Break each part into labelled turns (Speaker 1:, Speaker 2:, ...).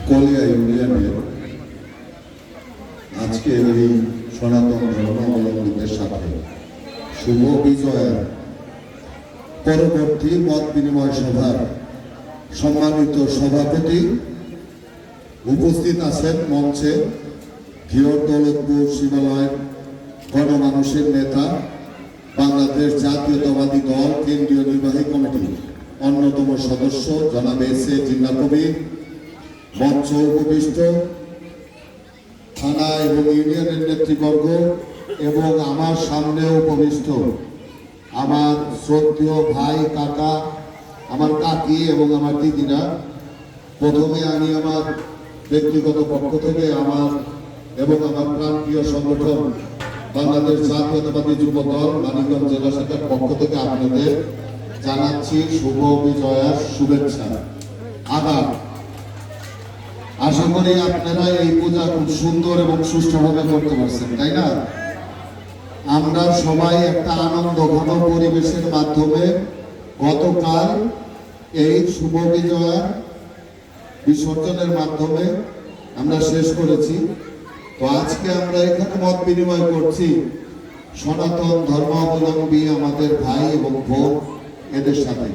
Speaker 1: কলিয়া ইউনিয়নের আজকের এই সনাতন ধর্মাবলম্বীদের সাথে শুভ বিজয়ের পরবর্তী মত বিনিময় সভার সম্মানিত সভাপতি উপস্থিত আছেন মঞ্চে ঘিওর দৌলতপুর শিবালয়ের গণমানুষের নেতা, বাংলাদেশ জাতীয়তাবাদী দল কেন্দ্রীয় নির্বাহী কমিটি অন্যতম সদস্য জনাব এস.এ. জিন্নাহ কবির, মঞ্চ উপবিষ্ট থানা এবং ইউনিয়নের নেতৃবর্গ এবং আমার সামনেও উপবিষ্ট আমার শ্রদ্ধেয় ভাই, কাকা, আমার কাকি এবং আমার দিদিরা। প্রথমে আমি আমার ব্যক্তিগত পক্ষ থেকে আমার এবং আমার প্রাণপ্রিয় সংগঠন বাংলাদেশ জাতীয়তাবাদী যুব দল মানিকগঞ্জ জেলা শাখার পক্ষ থেকে আপনাদের জানাচ্ছি শুভ বিজয়ার শুভেচ্ছা, আদাব। আশা করি আপনারা এই পূজা খুব সুন্দর এবং সুষ্ঠুভাবে করতে পারছেন, তাই না? আমরা সবাই একটা আনন্দ ঘন পরিবেশের মাধ্যমে গতকাল এই শুভ বিজয়ার বিসর্জনের মাধ্যমে আমরা শেষ করেছি। তো আজকে আমরা এখানে মত বিনিময় করছি সনাতন ধর্মাবলম্বী আমাদের ভাই এবং বোন এদের সাথে।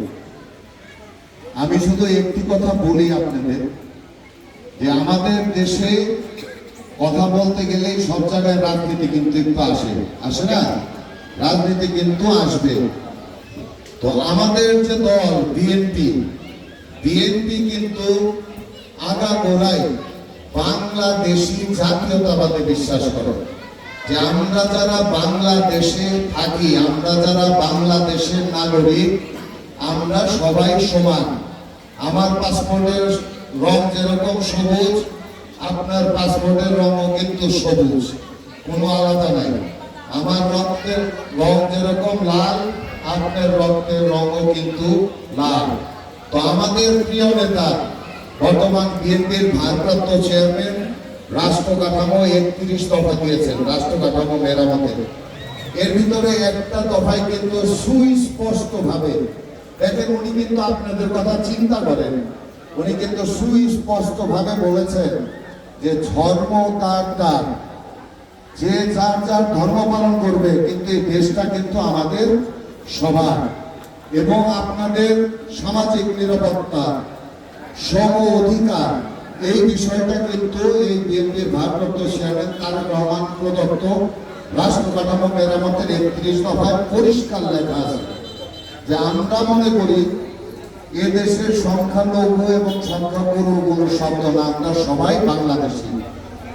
Speaker 1: আমি শুধু একটি কথা বলি আপনাদের, যে আমাদের দেশে কথা বলতে গেলেই সব জায়গায় রাজনীতি কিন্তু একটু আসে না? রাজনীতি কিন্তু আসবে। তো আমাদের যে দল বিএনপি কিন্তু আগাগোড়াই বাংলাদেশি জাতীয়তাবাদে বিশ্বাস করে, যে আমরা যারা বাংলাদেশে থাকি, আমরা যারা বাংলাদেশের নাগরিক, আমরা সবাই সমান। আমার পাসপোর্টের রং যেরকম সবুজ, আপনার পাসপোর্টের রঙও কিন্তু সবুজ, কোনো আলাদা নাই। আমার রক্তের রং যেরকম লাল, আপনার রক্তের রঙও কিন্তু লাল। তো আমাদের প্রিয় নেতা, বর্তমান বিএনপির ভারপ্রাপ্ত চেয়ারম্যান, রাষ্ট্র কাঠামো 31 দফা দিয়েছেন, রাষ্ট্র কাঠামো মেরামতের। এর ভিতরে একটা দফায় কিন্তু সুস্পষ্ট ভাবে দেখেন, উনি কিন্তু আপনাদের কথা চিন্তা করেন, উনি কিন্তু সুস্পষ্ট ভাবে বলেছেন যে ধর্ম তার, যে যার যার ধর্ম পালন করবে, কিন্তু এই দেশটা কিন্তু আমাদের সবার। এবং আপনাদের সামাজিক নিরাপত্তা, সম অধিকার, এই বিষয়টা কিন্তু এই বিএনপির ভারপ্রাপ্ত চেয়ারম্যান তারেক রহমান প্রদত্ত রাষ্ট্র কাঠামো মেরামতের 31 দফায় পরিষ্কার লেখা আছে। যে আমরা মনে করি এদেশের সংখ্যালঘু এবং সংখ্যাগুরু কোনো শব্দ না, আমরা সবাই বাংলাদেশী।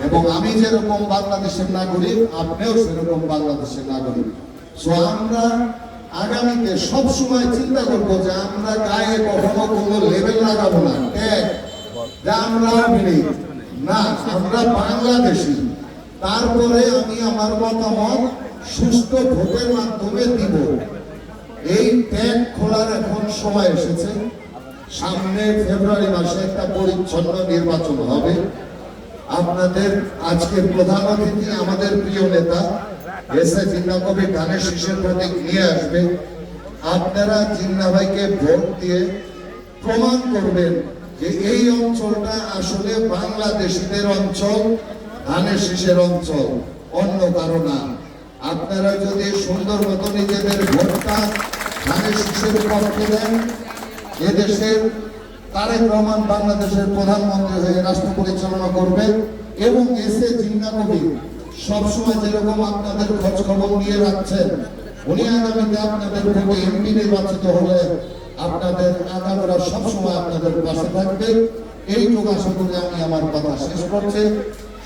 Speaker 1: এবং আমি যেরকম বাংলাদেশের নাগরিক, আপনিও সেরকম বাংলাদেশের নাগরিক। সো আমরা আগামীতে সবসময় চিন্তা করবো যে আমরা গায়ে কখনো কোনো লেবেল লাগাবো না, যে আমরা না, আমরা বাংলাদেশী। তারপরে আমি আমার মতামত সুষ্ঠু ভোটের মাধ্যমে দিব। এই ট্যাগ খোলার এখন সময় এসেছে। সামনে ফেব্রুয়ারি মাসে একটা পরিচ্ছন্ন নির্বাচন হবে। আপনাদের আজকের প্রধান অতিথি আমাদের প্রিয় নেতা এস.এ. জিন্নাহ কবির ধানের শীষের প্রতীক নিয়ে আসবে। আপনারা জিন্নাহ ভাইকে ভোট দিয়ে প্রমাণ করবেন যে এই অঞ্চলটা আসলে বাংলাদেশিদের অঞ্চল, ধানের শীষের অঞ্চল, অন্য কারো না। আপনারা যদি সুন্দর মতো নিজেদের ভোটটা ধানের শীষের পক্ষে দেন, এদেশের তারেক রহমান বাংলাদেশের প্রধানমন্ত্রী হয়ে রাষ্ট্র পরিচালনা করবেন। এবং এস.এ. জিন্নাহ কবির সবসময় যেরকম আপনাদের খোঁজ খবর নিয়ে রাখছেন, উনি আগামীতে আপনাদের ভোটে এমপি নির্বাচিত হলে আপনাদের আগামীরা সবসময় আপনাদের পাশে থাকবে। এইটুকু আশা করে আমি আমার কথা শেষ করছি।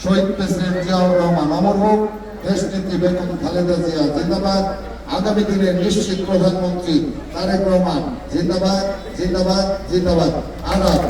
Speaker 1: শহীদ প্রেসিডেন্ট জিয়াউর রহমান অমর হোক, দেশনেত্রী বেগম খালেদা জিয়া জিন্দাবাদ, আগামী দিনের নিশ্চিত প্রধানমন্ত্রী তারেক রহমান জিন্দাবাদ, জিন্দাবাদ, জিন্দাবাদ। আদাব।